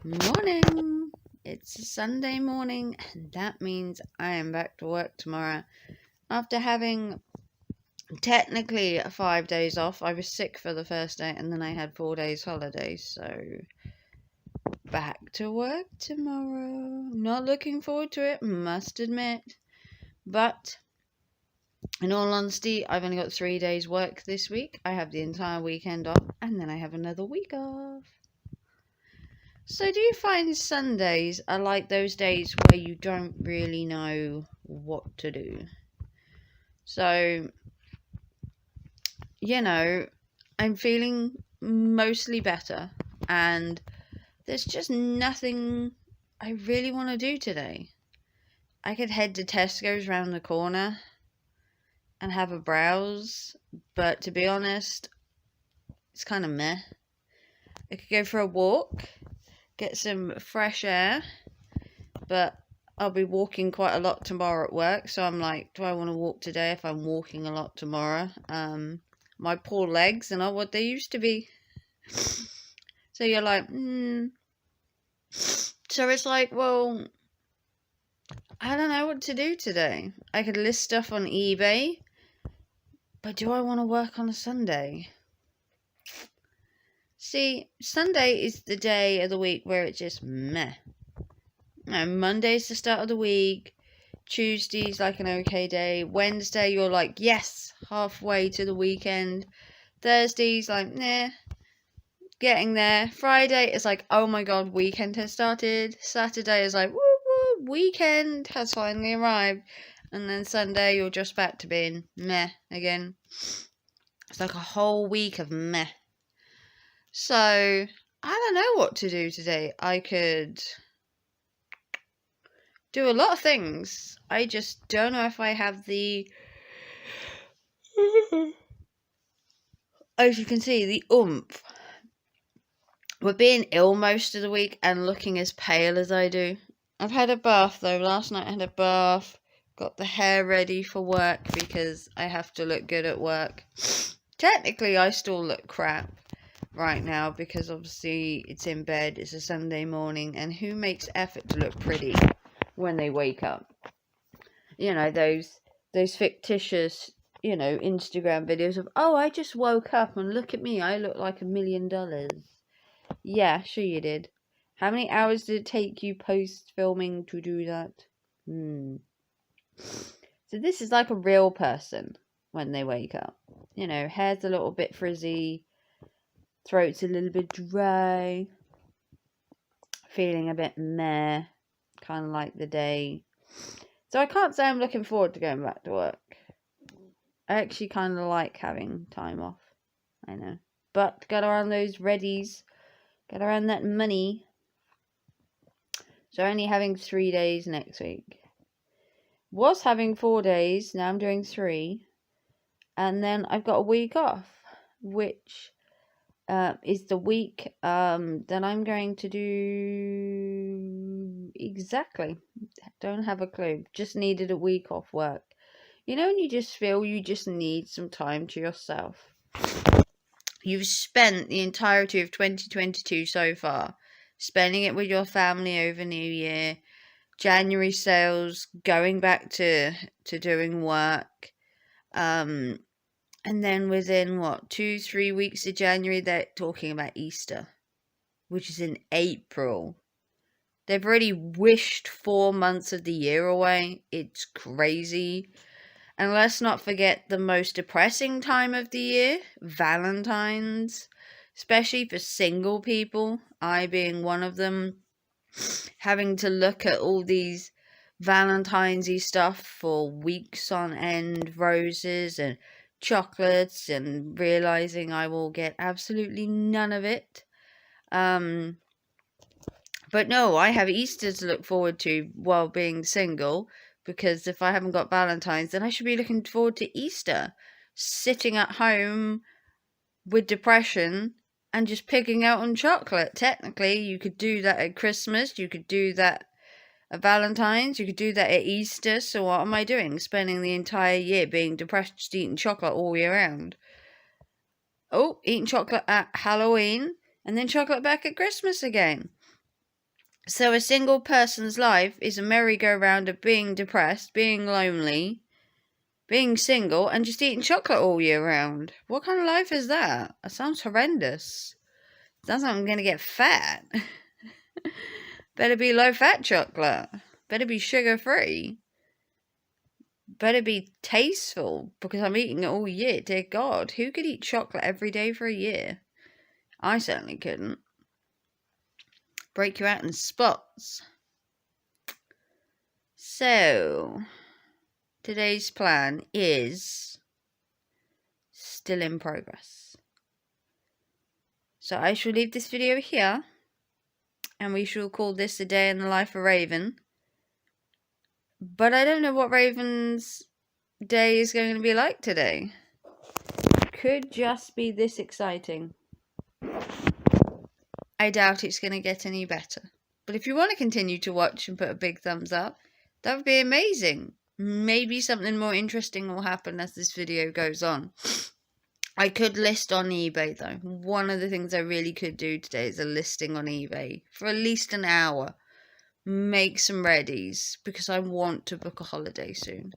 Morning! It's a Sunday morning, and that means I am back to work tomorrow. After having technically 5 days off, I was sick for the first day, and then I had 4 days holiday, so back to work tomorrow. Not looking forward to it, must admit. But in all honesty, I've only got 3 days work this week. I have the entire weekend off, and then I have another week off. So do you find Sundays are like those days where you don't really know what to do? So, I'm feeling mostly better, and there's just nothing I really want to do today. I could head to Tesco's round the corner and have a browse, but to be honest, it's kind of meh. I could go for a walk, get some fresh air, but I'll be walking quite a lot tomorrow at work, so I'm like, do I want to walk today if I'm walking a lot tomorrow? My poor legs are not what they used to be. So you're like, So it's like, well, I don't know what to do today. I could list stuff on eBay, but do I want to work on a Sunday? See, Sunday is the day of the week where it's just meh. Monday's the start of the week. Tuesday's like an okay day. Wednesday, you're like, yes, halfway to the weekend. Thursday's like, nah, getting there. Friday is like, oh my god, weekend has started. Saturday is like, woo woo, weekend has finally arrived. And then Sunday, you're just back to being meh again. It's like a whole week of meh. So, I don't know what to do today. I could do a lot of things. I just don't know if I have the, as you can see, the oomph. With being ill most of the week and looking as pale as I do. I've had a bath though. Last night I had a bath. Got the hair ready for work because I have to look good at work. Technically I still look crap right now because obviously it's in bed. It's a Sunday morning, and who makes effort to look pretty when they wake up? You know, those fictitious, Instagram videos of, oh, I just woke up and look at me, I look like $1 million. Yeah, sure you did. How many hours did it take you post-filming to do that? So this is like a real person when they wake up. Hair's a little bit frizzy, throat's a little bit dry, feeling a bit meh, kind of like the day. So I can't say I'm looking forward to going back to work. I actually kind of like having time off. I know. But get around those readies, get around that money. So only having 3 days next week. Was having 4 days, now I'm doing 3. And then I've got a week off, which is the week that I'm going to do exactly. Don't have a clue. Just needed a week off work. When you just feel you just need some time to yourself. You've spent the entirety of 2022 so far, spending it with your family over New Year, January sales, going back to doing work, and then within 2-3 weeks of January, they're talking about Easter, which is in April. They've already wished 4 months of the year away. It's crazy. And let's not forget the most depressing time of the year, Valentine's, especially for single people, I being one of them, having to look at all these Valentine's-y stuff for weeks on end, roses and chocolates, and realizing I will get absolutely none of it. But no, I have Easter to look forward to while being single, because if I haven't got Valentine's, then I should be looking forward to Easter. Sitting at home with depression and just picking out on chocolate. Technically, you could do that at Christmas, you could do that at Valentine's, you could do that at Easter. So what am I doing? Spending the entire year being depressed, eating chocolate all year round. Oh, eating chocolate at Halloween, and then chocolate back at Christmas again. So a single person's life is a merry-go-round of being depressed, being lonely, being single, and just eating chocolate all year round. What kind of life is that? That sounds horrendous. Sounds like I'm going to get fat. Better be low-fat chocolate. Better be sugar-free. Better be tasteful, because I'm eating it all year. Dear God, who could eat chocolate every day for a year? I certainly couldn't. Break you out in spots. So, today's plan is still in progress. So I shall leave this video here, and we shall call this a day in the life of Raven. But I don't know what Raven's day is going to be like today. Could just be this exciting. I doubt it's going to get any better. But if you want to continue to watch and put a big thumbs up, that would be amazing. Maybe something more interesting will happen as this video goes on. I could list on eBay though. One of the things I really could do today is a listing on eBay for at least an hour. Make some readies because I want to book a holiday soon.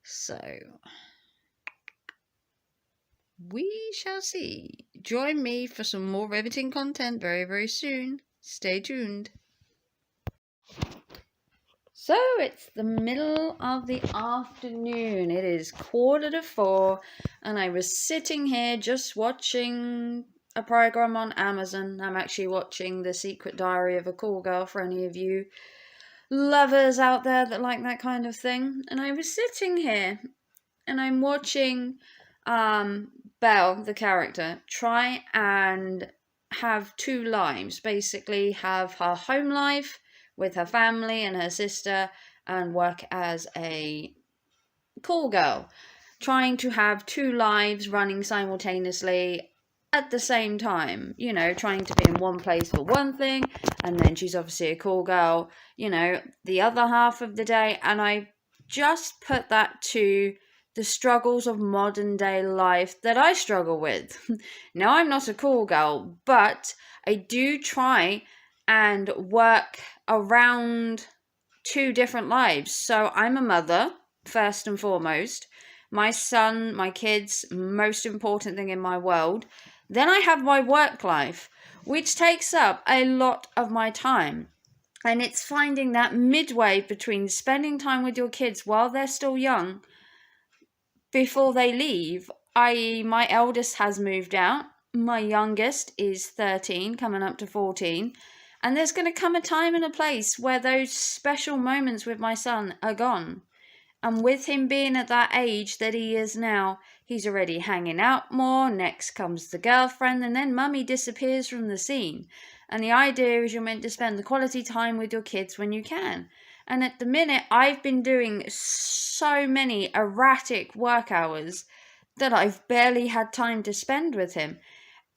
So, we shall see. Join me for some more riveting content very, very soon. Stay tuned. So, it's the middle of the afternoon. It is 3:45, and I was sitting here just watching a program on Amazon. I'm actually watching The Secret Diary of a Call Girl for any of you lovers out there that like that kind of thing. And I was sitting here, and I'm watching Belle, the character, try and have two lives. Basically, have her home life with her family and her sister, and work as a call girl, trying to have two lives running simultaneously at the same time, you know, trying to be in one place for one thing, and then she's obviously a call girl, you know, the other half of the day. And I just put that to the struggles of modern day life that I struggle with. Now, I'm not a call girl, but I do try and work around two different lives. So I'm a mother, first and foremost. My son, my kids, most important thing in my world. Then I have my work life, which takes up a lot of my time. And it's finding that midway between spending time with your kids while they're still young before they leave, i.e. my eldest has moved out. My youngest is 13, coming up to 14. And there's going to come a time and a place where those special moments with my son are gone. And with him being at that age that he is now, he's already hanging out more. Next comes the girlfriend, and then mummy disappears from the scene. And the idea is you're meant to spend the quality time with your kids when you can. And at the minute, I've been doing so many erratic work hours that I've barely had time to spend with him.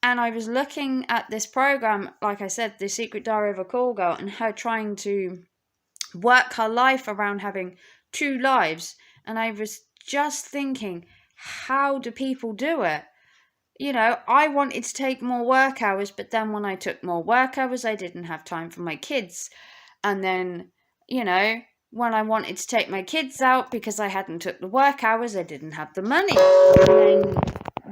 And I was looking at this program, like I said, The Secret Diary of a Call Girl, and her trying to work her life around having two lives. And I was just thinking, how do people do it? You know, I wanted to take more work hours, but then when I took more work hours, I didn't have time for my kids. And then, you know, when I wanted to take my kids out because I hadn't took the work hours, I didn't have the money. And then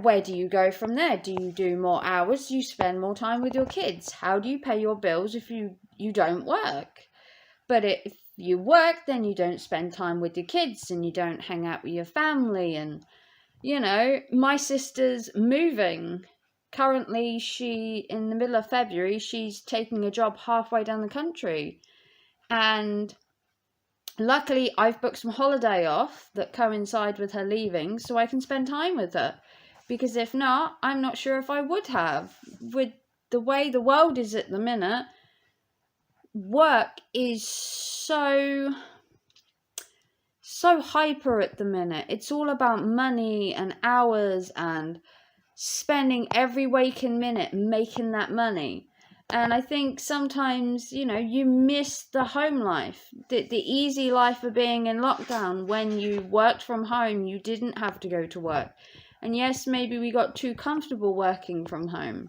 where do you go from there? Do you do more hours? Do you spend more time with your kids? How do you pay your bills if you don't work? But if you work, then you don't spend time with your kids and you don't hang out with your family. And, you know, my sister's moving. Currently, in the middle of February, she's taking a job halfway down the country. And luckily, I've booked some holiday off that coincide with her leaving so I can spend time with her. Because if not, I'm not sure if I would have. With the way the world is at the minute, work is so hyper at the minute. It's all about money and hours and spending every waking minute making that money. And I think sometimes, you know, you miss the home life, the easy life of being in lockdown. When you worked from home, you didn't have to go to work. And yes, maybe we got too comfortable working from home.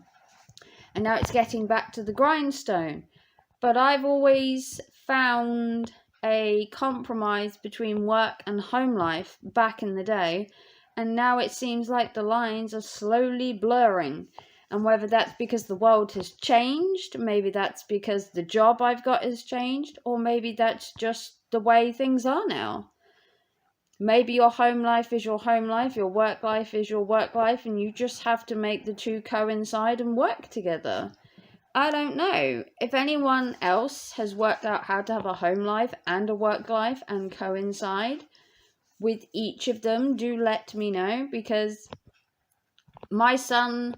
And now it's getting back to the grindstone. But I've always found a compromise between work and home life back in the day, and now it seems like the lines are slowly blurring. And whether that's because the world has changed, maybe that's because the job I've got has changed, or maybe that's just the way things are now. Maybe your home life is your home life, your work life is your work life, and you just have to make the two coincide and work together. I don't know. If anyone else has worked out how to have a home life and a work life and coincide with each of them, do let me know, because my son,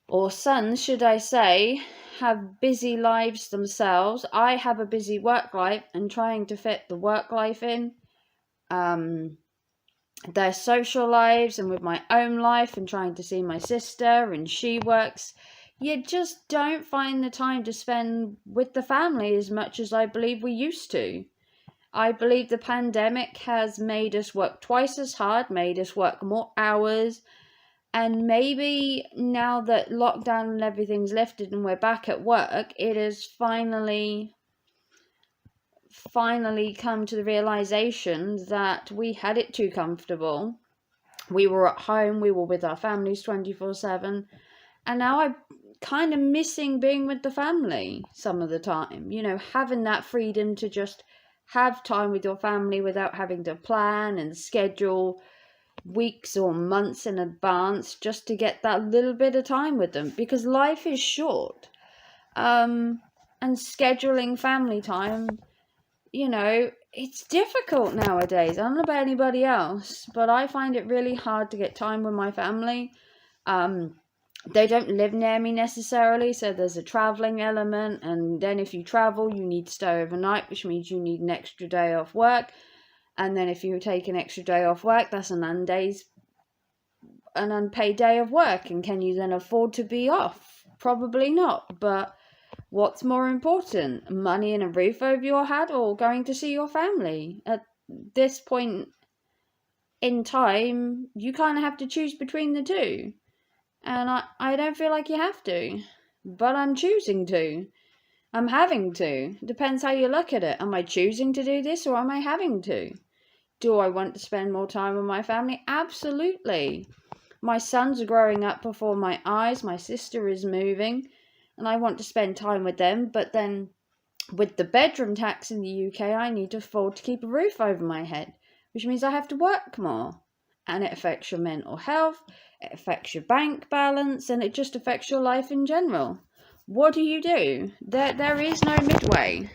or sons should I say, have busy lives themselves. I have a busy work life, and trying to fit the work life in, their social lives and with my own life, and trying to see my sister, and she works, you just don't find the time to spend with the family as much as I believe we used to. I believe the pandemic has made us work twice as hard, made us work more hours, and maybe now that lockdown and everything's lifted and we're back at work, it has finally come to the realization that we had it too comfortable. We were at home, we were with our families 24/7, and now I'm kind of missing being with the family some of the time. You know, having that freedom to just have time with your family without having to plan and schedule weeks or months in advance just to get that little bit of time with them, because life is short. And scheduling family time, you know, it's difficult nowadays. I don't know about anybody else, but I find it really hard to get time with my family. They don't live near me necessarily, so there's a traveling element, and then if you travel, you need to stay overnight, which means you need an extra day off work. And then if you take an extra day off work, that's an unpaid day of work. And can you then afford to be off? Probably not. But what's more important, money and a roof over your head, or going to see your family? At this point in time, you kind of have to choose between the two. And I don't feel like you have to, but I'm choosing to. I'm having to. Depends how you look at it. Am I choosing to do this, or am I having to? Do I want to spend more time with my family? Absolutely. My sons are growing up before my eyes. My sister is moving, and I want to spend time with them. But then with the bedroom tax in the UK, I need to afford to keep a roof over my head, which means I have to work more. And it affects your mental health, it affects your bank balance, and it just affects your life in general. What do? There is no midway.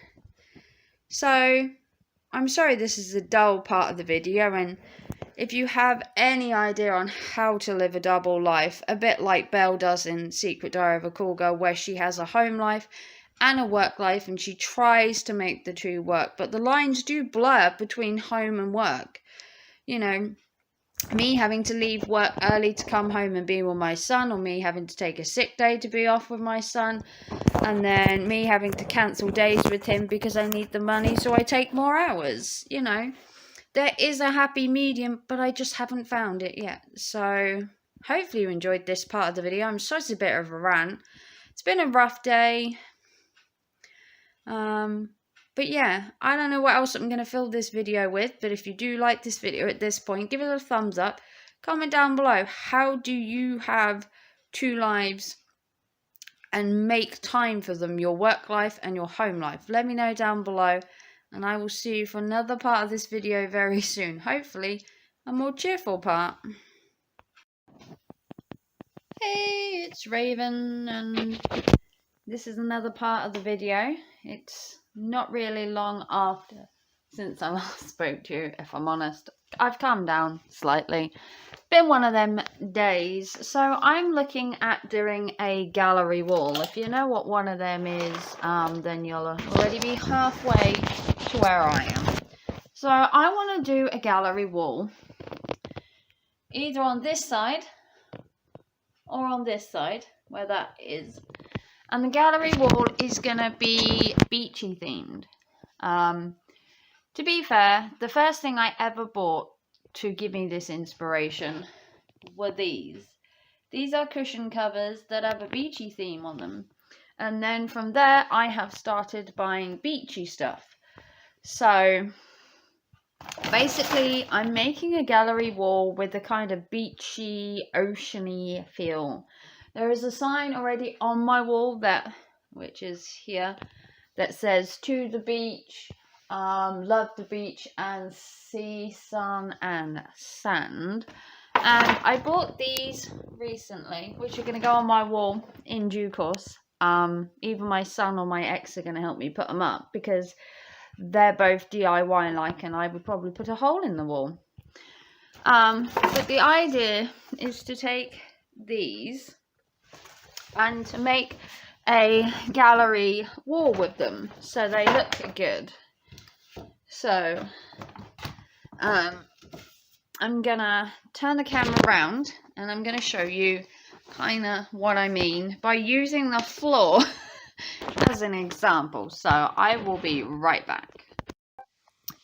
So, I'm sorry this is a dull part of the video, and if you have any idea on how to live a double life, a bit like Belle does in Secret Diary of a Call Girl, where she has a home life and a work life, and she tries to make the two work, but the lines do blur between home and work. You know, me having to leave work early to come home and be with my son, or me having to take a sick day to be off with my son, and then me having to cancel days with him because I need the money, so I take more hours. You know, there is a happy medium, but I just haven't found it yet. So hopefully you enjoyed this part of the video. I'm sorry it's a bit of a rant. It's been a rough day. But yeah, I don't know what else I'm going to fill this video with, but if you do like this video at this point, give it a thumbs up. Comment down below, how do you have two lives and make time for them, your work life and your home life? Let me know down below, and I will see you for another part of this video very soon. Hopefully, a more cheerful part. Hey, it's Raven, and this is another part of the video. It's not really long after since I last spoke to you, if I'm honest. I've calmed down slightly. Been one of them days. So I'm looking at doing a gallery wall. If you know what one of them is, then you'll already be halfway to where I am. So I want to do a gallery wall, either on this side or on this side, where that is. And the gallery wall is going to be beachy themed. To be fair, the first thing I ever bought to give me this inspiration were these. These are cushion covers that have a beachy theme on them. And then from there, I have started buying beachy stuff. So basically, I'm making a gallery wall with a kind of beachy, oceany feel. There is a sign already on my wall which is here, that says "To the beach, love the beach, and sea, sun, and sand." And I bought these recently, which are going to go on my wall in due course. Either my son or my ex are going to help me put them up, because they're both DIY like, and I would probably put a hole in the wall. But the idea is to take these and to make a gallery wall with them, so they look good. So I'm gonna turn the camera around and I'm gonna show you kind of what I mean by using the floor as an example. So I will be right back.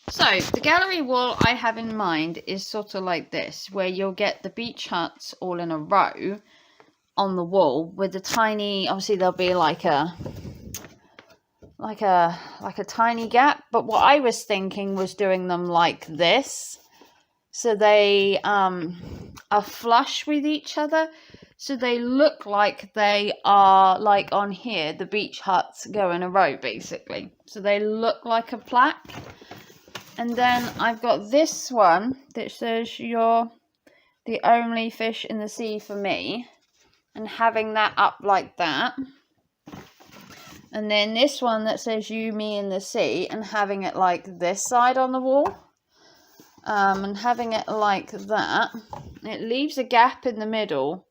So the gallery wall I have in mind is sort of like this, where you'll get the beach huts all in a row on the wall with the tiny, obviously there'll be like a tiny gap, but what I was thinking was doing them like this, so they are flush with each other, so they look like they are like on here, the beach huts go in a row basically, so they look like a plaque. And then I've got this one that says "You're the only fish in the sea for me," and having that up like that. And then this one that says "You, me, and the sea," and having it like this side on the wall. And having it like that. It leaves a gap in the middle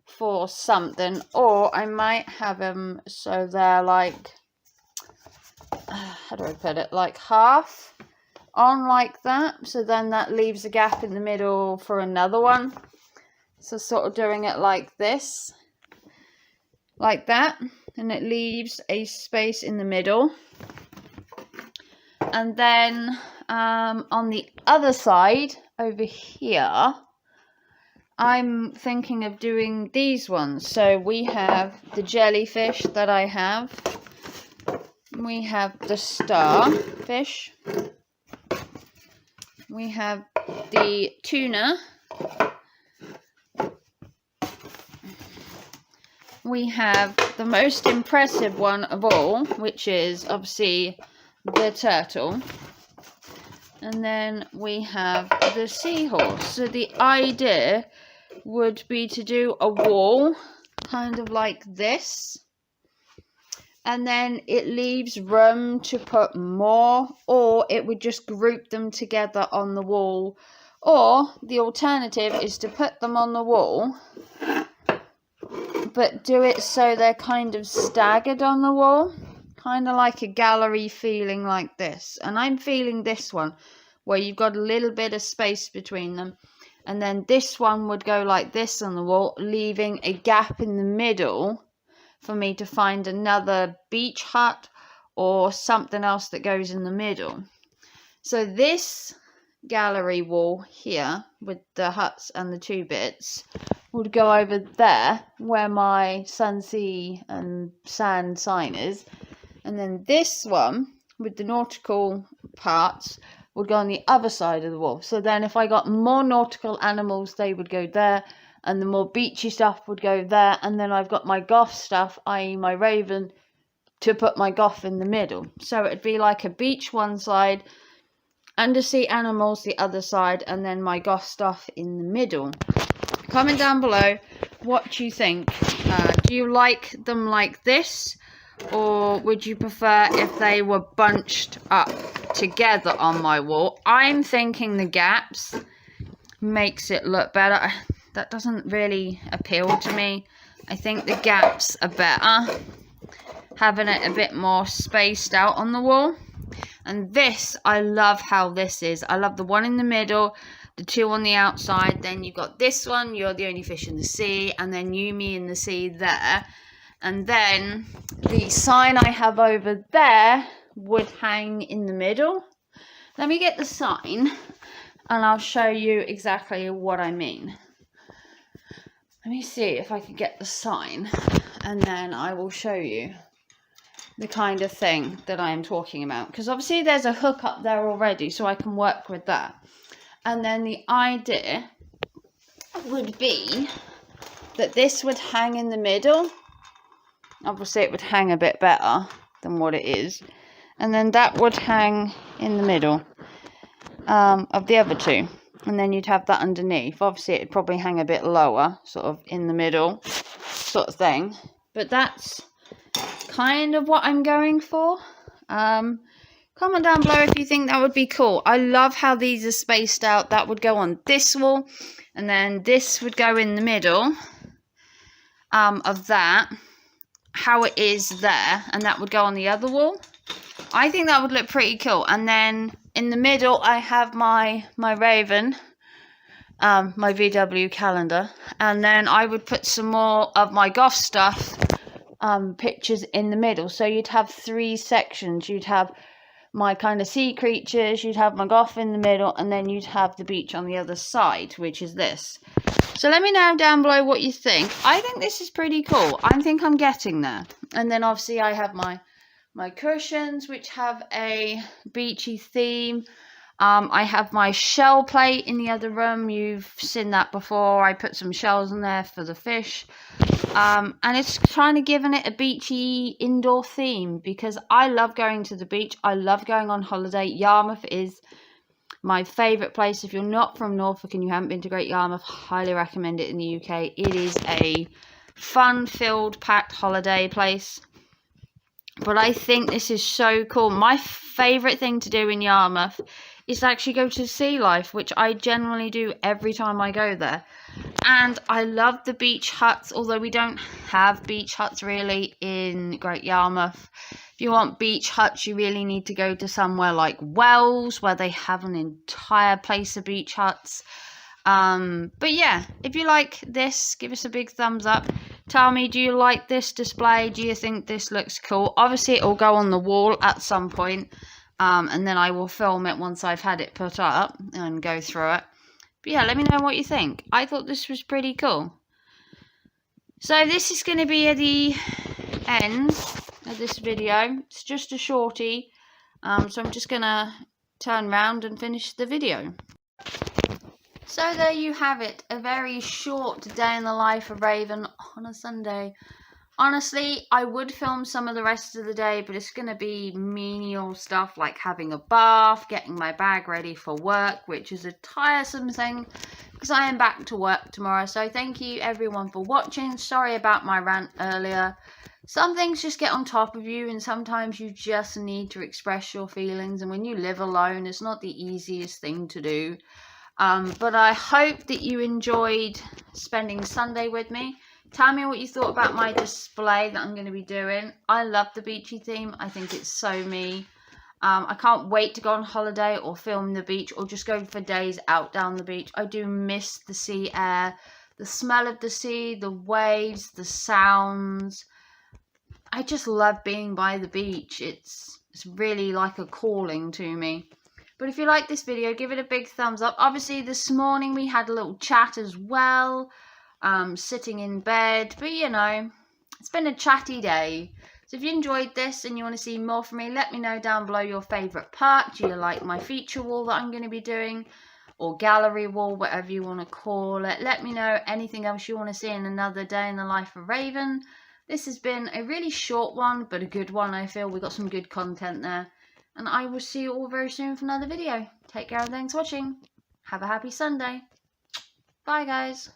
for something. Or I might have them so they're like, how do I put it? Like half on like that. So then that leaves a gap in the middle for another one. So sort of doing it like this. Like that. And it leaves a space in the middle. And then on the other side over here, I'm thinking of doing these ones. So we have the jellyfish that I have. We have the starfish. We have the tuna. We have the most impressive one of all, which is obviously the turtle. And then we have the seahorse. So the idea would be to do a wall kind of like this. And then it leaves room to put more, or it would just group them together on the wall. Or the alternative is to put them on the wall, but do it so they're kind of staggered on the wall. Kind of like a gallery feeling like this. And I'm feeling this one, where you've got a little bit of space between them. And then this one would go like this on the wall, leaving a gap in the middle for me to find another beach hut or something else that goes in the middle. So this gallery wall here with the huts and the two bits would go over there where my sun, sea and sand sign is. And then this one with the nautical parts would go on the other side of the wall. So then if I got more nautical animals, they would go there. And the more beachy stuff would go there. And then I've got my goth stuff, i.e. my raven, to put my goth in the middle. So it'd be like a beach one side, undersea animals the other side, and then my goth stuff in the middle. Comment down below what you think. Do you like them like this? Or would you prefer if they were bunched up together on my wall? I'm thinking the gaps makes it look better. That doesn't really appeal to me. I think the gaps are better, having it a bit more spaced out on the wall. And this, I love how this is. I love the one in the middle, the two on the outside. Then you've got this one, "You're the only fish in the sea," and then "You, me, in the sea" there. And then the sign I have over there would hang in the middle. Let me get the sign and I'll show you exactly what I mean. Let me see if I can get the sign, and then I will show you the kind of thing that I am talking about. Because obviously there's a hook up there already, so I can work with that. And then the idea would be that this would hang in the middle. Obviously it would hang a bit better than what it is. And then that would hang in the middle of the other two. And then you'd have that underneath. Obviously it'd probably hang a bit lower, sort of in the middle sort of thing. But that's kind of what I'm going for. Comment down below if you think that would be cool. I love how these are spaced out. That would go on this wall, and then this would go in the middle of that, how it is there, and that would go on the other wall. I think that would look pretty cool. And then in the middle I have my Raven, my VW calendar, and then I would put some more of my goth stuff pictures in the middle. So you'd have 3 sections. You'd have my kind of sea creatures, you'd have my goth in the middle, and then you'd have the beach on the other side, which is this. So let me know down below what you think. I think this is pretty cool. I think I'm getting there. And then obviously I have my cushions, which have a beachy theme. I have my shell plate in the other room. You've seen that before. I put some shells in there for the fish. And it's kind of giving it a beachy indoor theme, because I love going to the beach. I love going on holiday. Yarmouth is my favourite place. If you're not from Norfolk and you haven't been to Great Yarmouth, highly recommend it in the UK. It is a fun-filled, packed holiday place. But I think this is so cool. My favourite thing to do in Yarmouth is to actually go to sea life, which I generally do every time I go there. And I love the beach huts, although we don't have beach huts really in Great Yarmouth. If you want beach huts, you really need to go to somewhere like Wells, where they have an entire place of beach huts. But yeah, if you like this, give us a big thumbs up. Tell me, do you like this display? Do you think this looks cool? Obviously, it will go on the wall at some point. And then I will film it once I've had it put up and go through it. But yeah, let me know what you think. I thought this was pretty cool. So this is going to be at the end of this video. It's just a shorty. So I'm just going to turn around and finish the video. So there you have it. A very short day in the life of Raven on a Sunday. Honestly, I would film some of the rest of the day, but it's going to be menial stuff like having a bath, getting my bag ready for work, which is a tiresome thing because I am back to work tomorrow. So thank you everyone for watching. Sorry about my rant earlier. Some things just get on top of you, and sometimes you just need to express your feelings. And when you live alone, it's not the easiest thing to do. But I hope that you enjoyed spending Sunday with me. Tell me what you thought about my display that I'm going to be doing. I love the beachy theme. I think it's so me. I can't wait to go on holiday or film the beach or just go for days out down the beach. I do miss the sea air, the smell of the sea, the waves, the sounds. I just love being by the beach. It's really like a calling to me. But if you like this video, give it a big thumbs up. Obviously, this morning we had a little chat as well. Sitting in bed, but you know, it's been a chatty day. So if you enjoyed this and you want to see more from me, let me know down below your favourite part. Do you like my feature wall that I'm going to be doing, or gallery wall, whatever you want to call it? Let me know anything else you want to see in another day in the life of Raven. This has been a really short one, but a good one. I feel we got some good content there, and I will see you all very soon for another video. Take care and thanks for watching. Have a happy Sunday. Bye guys.